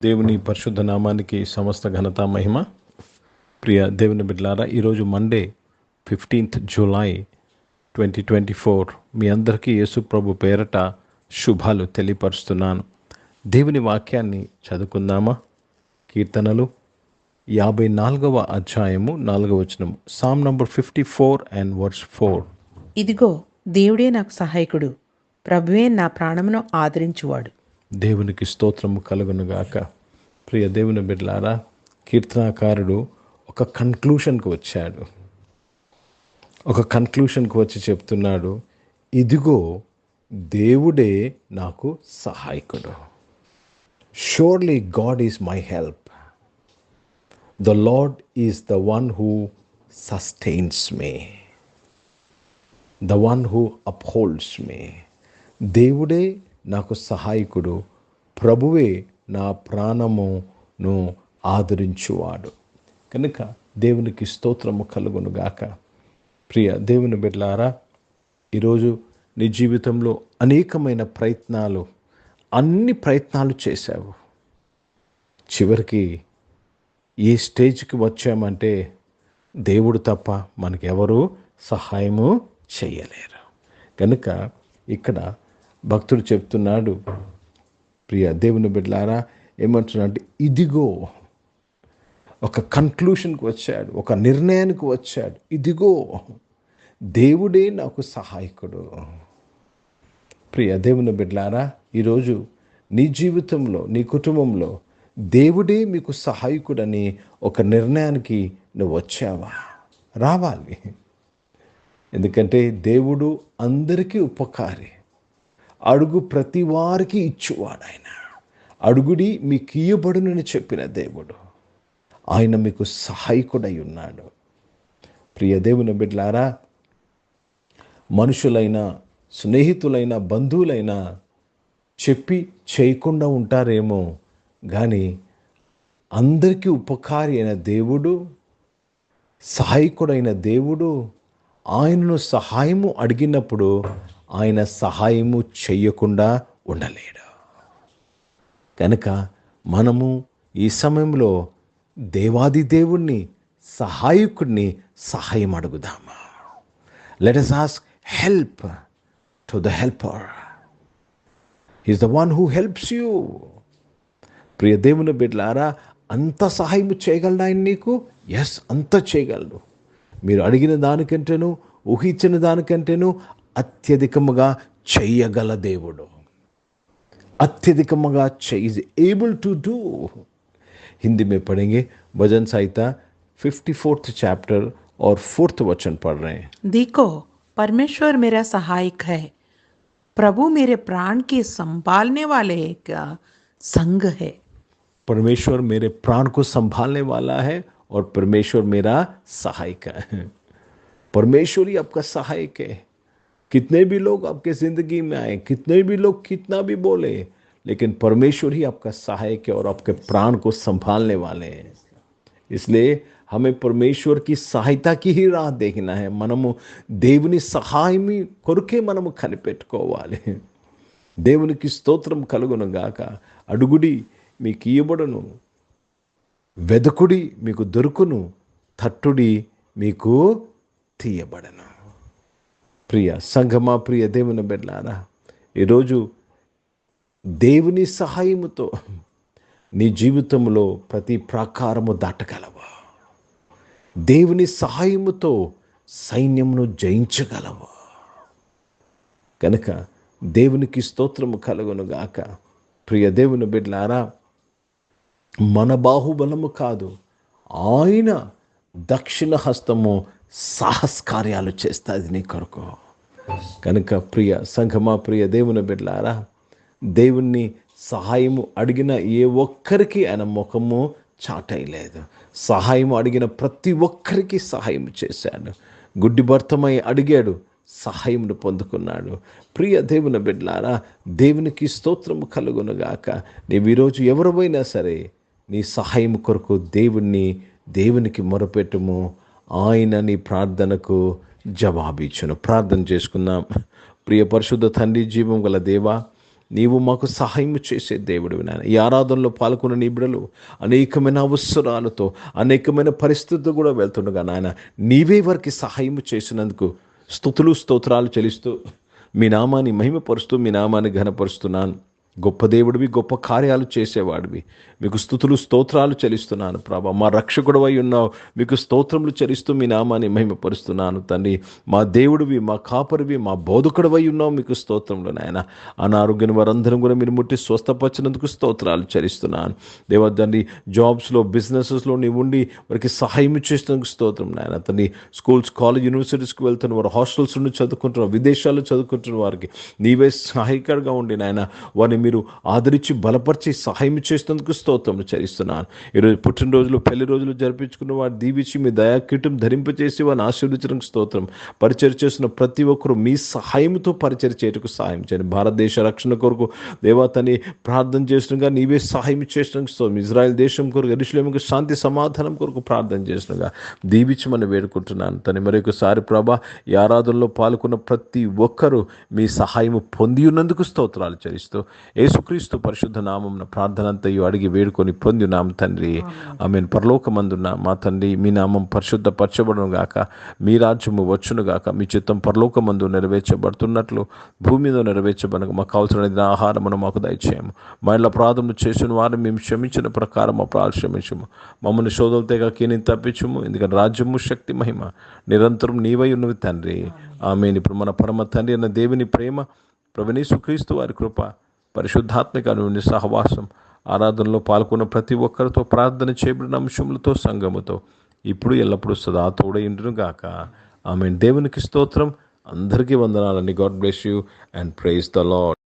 దేవుని పరిశుద్ధ నామానికి సమస్త ఘనత మహిమ. ప్రియ దేవుని బిడ్డలారా, ఈరోజు మండే 15th జూలై 2024 మీ అందరికీ యేసు ప్రభు పేరట శుభాలు తెలియపరుస్తున్నాను. దేవుని వాక్యాన్ని చదువుకుందామా? కీర్తనలు 54వ అధ్యాయము 4వ వచనం. Sam number 54 and verse 4. ఇదిగో దేవుడే నాకు సహాయకుడు, ప్రభువే నా ప్రాణమును ఆదరించువాడు. దేవునికి స్తోత్రము కలుగునుగాక. ప్రియ దేవుని బిడ్డలారా, కీర్తనాకారుడు ఒక కన్క్లూషన్కి వచ్చాడు. ఒక కన్క్లూషన్కి వచ్చి చెప్తున్నాడు, ఇదిగో దేవుడే నాకు సహాయకుడు. Surely God is my help. The Lord is the one who sustains me, the one who upholds me. దేవుడే నాకు సహాయకుడు, ప్రభువే నా ప్రాణమును ఆదరించువాడు. కనుక దేవునికి స్తోత్రము కలుగునుగాక. ప్రియ దేవుని బిడ్డలారా, ఈరోజు నీ జీవితంలో అనేకమైన ప్రయత్నాలు, అన్ని ప్రయత్నాలు చేశావు. చివరికి ఈ స్టేజ్కి వచ్చామంటే దేవుడు తప్ప మనకెవరూ సహాయము చేయలేరు. కనుక ఇక్కడ భక్తుడు చెప్తున్నాడు, ప్రియ దేవుని బిడ్డలారా, ఏమంటున్నాడు? ఇదిగో, ఒక కన్క్లూషన్కి వచ్చాడు, ఒక నిర్ణయానికి వచ్చాడు. ఇదిగో దేవుడే నాకు సహాయకుడు. ప్రియ దేవుని బిడ్డలారా, ఈరోజు నీ జీవితంలో, నీ కుటుంబంలో దేవుడే మీకు సహాయకుడని ఒక నిర్ణయానికి నువ్వు వచ్చావా? రావాలి. ఎందుకంటే దేవుడు అందరికీ ఉపకారి. అడుగు ప్రతి వారికి ఇచ్చువాడు ఆయన. అడుగుడి మీకు ఇయ్యబడునని చెప్పిన దేవుడు. ఆయన మీకు సహాయకుడై ఉన్నాడు. ప్రియ దేవుని బిడ్డలారా, మనుషులైనా, స్నేహితులైన, బంధువులైనా చెప్పి చేయకుండా ఉంటారేమో, కానీ అందరికీ ఉపకారి అయిన దేవుడు, సహాయకుడైన దేవుడు, ఆయనను సహాయము అడిగినప్పుడు ఆయన సహాయము చెయ్యకుండా ఉండలేడు. కనుక మనము ఈ సమయంలో దేవాది దేవుణ్ణి, సహాయకుడిని సహాయం అడుగుదామా? Let us ask help to the helper. He is the one who helps you. ప్రియ దేవుని బిడ్డలారా, అంత సహాయం చేయగలడు ఆయన నీకు. ఎస్, అంత చేయగలడు. మీరు అడిగిన దానికంటేను, ఊహించిన దానికంటేను అత్యధికముగా చెయ్యగల దేవుడు. అత్యధికముగా is able to do. Hindi में पढ़ेंगे, भजन संहिता 54th चैप्टर और 4th वचन पढ़ रहे हैं. देखो, परमेश्वर मेरा सहायक है, प्रभु मेरे प्राण की संभालने वाले का संग है. परमेश्वर मेरे प्राण को संभालने वाला है और परमेश्वर मेरा सहायक है. परमेश्वर ही आपका सहायक है. कितने भी लोग आपके जिंदगी में आए, कितने भी लोग कितना भी बोले, लेकिन परमेश्वर ही आपका सहायक है और आपके प्राण को संभालने वाले हैं. इसलिए हमें परमेश्वर की सहायता की ही राह देखना है. మనము దేవుని సహాయం కొరకే మనము కనిపెట్టుకోవాలి. దేవునికి స్తోత్రం కలుగును గాక. అడుగుడి మీకు ఇయ్యబడును, వెదకుడి మీకు దొరుకును, తట్టుడి మీకు తీయబడను. ప్రియ సంఘమా, ప్రియ దేవుని బిడ్డలారా, ఈరోజు దేవుని సహాయముతో నీ జీవితంలో ప్రతి ప్రాకారము దాటగలవా? దేవుని సహాయముతో సైన్యమును జయించగలవా? కనుక దేవునికి స్తోత్రము కలుగును గాక. ప్రియ దేవుని బిడ్డలారా, మన బాహుబలము కాదు, ఆయన దక్షిణ హస్తము సాహస్కార్యాలు చేస్తుంది నీ కొరకు. కనుక ప్రియ సంఘమా, ప్రియ దేవుని బిడ్డలారా, దేవుణ్ణి సహాయము అడిగిన ఏ ఒక్కరికి ఆయన ముఖము చాటైలేదు. సహాయం అడిగిన ప్రతి ఒక్కరికి సహాయం చేశాడు. గుడ్డి భర్తమై అడిగాడు, సహాయమును పొందుకున్నాడు. ప్రియ దేవుని బిడ్డలారా, దేవునికి స్తోత్రము కలుగునుగాక. నీవు ఈరోజు ఎవరైనా సరే నీ సహాయం కొరకు దేవునికి మొరపెట్టుము. ఆయన నీ ప్రార్థనకు జవాబిచ్చును. ప్రార్థన చేసుకుందాం. ప్రియ పరిశుద్ధ తండ్రి, జీవం గల దేవా, నీవు మాకు సహాయం చేసే దేవుడివి నాయన. ఈ ఆరాధనలో పాల్గొన్న నీ బిడ్డలు అనేకమైన అవసరాలతో, అనేకమైన పరిస్థితులు కూడా వెళ్తుండగా నాయన, నీవే వారికి సహాయం చేసినందుకు స్తుతులు స్తోత్రాలు చెల్లిస్తూ మీ నామాన్ని మహిమపరుస్తూ మీ నామాన్ని ఘనపరుస్తున్నాను. గొప్ప దేవుడివి, గొప్ప కార్యాలు చేసేవాడివి, మీకు స్తుతులు స్తోత్రాలు చెల్లిస్తున్నాను ప్రభా. మా రక్షకుడవై ఉన్నావు, మీకు స్తోత్రములు చెల్లిస్తూ మీ నామాన్ని మహిమపరుస్తున్నాను తండ్రి. మా దేవుడివి, మా కాపరివి, మా బోధకుడవై ఉన్నావు, మీకు స్తోత్రములు నాయన. అనారోగ్యం వారందరం కూడా మీరు ముట్టి స్వస్థపరిచినందుకు స్తోత్రాలు చెల్లిస్తున్నాను దేవా తండ్రి. జాబ్స్లో, బిజినెసెస్లో నీవు ఉండి వారికి సహాయం చేసినందుకు స్తోత్రం నాయన తండ్రి. స్కూల్స్, కాలేజ్, యూనివర్సిటీస్కి వెళ్తున్న వారు, హాస్టల్స్ నుండి చదువుకుంటున్న, విదేశాల్లో చదువుకుంటున్న వారికి నీవే సహాయకుడిగా ఉండి నాయన వారిని మీరు ఆదరించి బలపరిచి సహాయం చేసినందుకు స్తోత్రం చెల్లిస్తున్నాను. ఈరోజు పుట్టినరోజులు, పెళ్లి రోజులు జరిపించుకున్న వారు దీవించి మీ దయాకీటం ధరింపచేసి వారిని ఆశీర్వదించడానికి స్తోత్రం. పరిచయం చేస్తున్న ప్రతి ఒక్కరూ మీ సహాయంతో పరిచయం చేయటకు సహాయం చేయండి. భారతదేశ రక్షణ కొరకు దేవతని ప్రార్థన చేసినగా నీవే సహాయం చేసినందుకు స్తోత్రం. ఇజ్రాయెల్ దేశం కొరకు, యెరూషలేముకు శాంతి సమాధానం కొరకు ప్రార్థన చేసినగా దీవించమని వేడుకుంటున్నాను తను. మరొకసారి ప్రభా, ఈ ఆరాధనలో పాల్గొన్న ప్రతి ఒక్కరూ మీ సహాయం పొంది ఉన్నందుకు స్తోత్రాలు చెల్లిస్తూ యేసుక్రీస్తు పరిశుద్ధ నామమున ప్రార్థన అంతయు అడిగి వేడుకొని పొంది ఉన్నాం తండ్రి. ఆమేన్. పరలోకమందున్న మా తండ్రి, మీ నామం పరిశుద్ధపరచబడును గాక, మీ రాజ్యము వచ్చును గాక, మీ చిత్తం పరలోకమందు నెరవేర్చబడుతున్నట్లు భూమి మీద నెరవేర్చబడగా మాకు అవసరమైన ఆహారమును మాకు దయచేయము. మా ఇళ్ళ అపరాధములు చేసిన వారిని మేము క్షమించిన ప్రకారం మా అపరాధాలు క్షమించము. మమ్మల్ని శోధనల తెగ కీని తప్పించుము, ఎందుకంటే రాజ్యము, శక్తి, మహిమ నిరంతరం నీవై ఉన్నవి తండ్రి. ఆమేన్. ఇప్పుడు మన పరమ తండ్రి అన్న దేవుని ప్రేమ, ప్రభువైన యేసుక్రీస్తు వారి కృప, పరిశుద్ధాత్మిక అనుని సహవాసం, ఆరాధనలో పాల్గొన్న ప్రతి ఒక్కరితో, ప్రార్థన చేయబడిన అంశములతో, సంఘముతో ఇప్పుడు ఎల్లప్పుడూ సదా తోడైండును గాక. ఆమేన్. దేవునికి స్తోత్రం. అందరికీ వందనాలండి. God bless you and praise the lord.